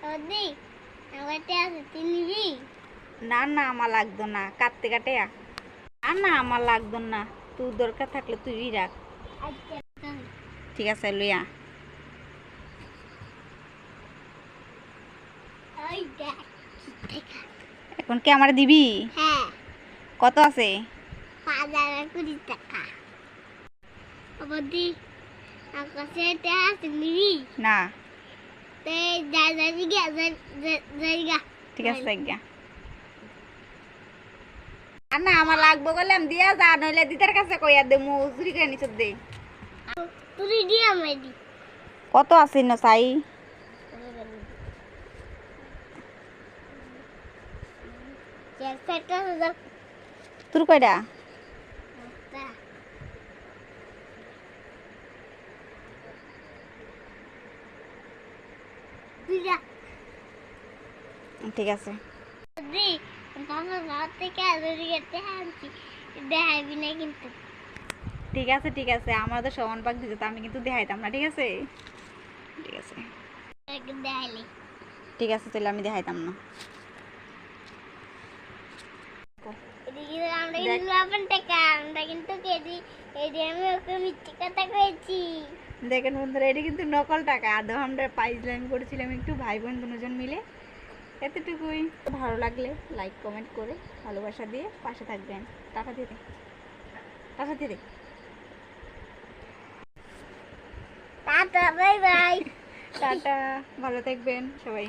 ওদি আমারটা আছে তিনবি না না আমার লাগতো না কাটতে কাটে আর না আমার লাগতো না তোর দরকার থাকলে তুই রাখ আচ্ছা ঠিক আছে লইয়া ওই দেখ এখন কি আমার দিবি হ্যাঁ কত আছে 5,020 টাকা ওদি আকাশে এটা আছে নিবি না তে জায়গা জায়গা ঠিক আছে গিয়া আর না আমার লাগবো বললাম দিয়া যা নইলে দিদার কাছে কইয়া দে মজুরি করে নিছ দে তুই দিয়া মেদি কত আছে না চাই তোর কয়টা ঠিক আছে ঠিক আছে আমার তো সমান ভাগ দিতে আমি কিন্তু দেখাইতাম না ঠিক আছে ঠিক আছে ঠিক আছে তাহলে আমি দেখাইতাম না দেখেন বন্ধুরা এটা কিন্তু নকল টাকা আধা আমরা পাইজলামি করেছিলাম একটু ভাই বোন দুজন মিলে এতটুকুই ভালো লাগলে লাইক কমেন্ট করে ভালোবাসা দিয়ে পাশে থাকবেন টাকা দিয়ে দে টাকা দিয়ে দে টাটা বাই বাই টাটা ভালো থাকবেন সবাই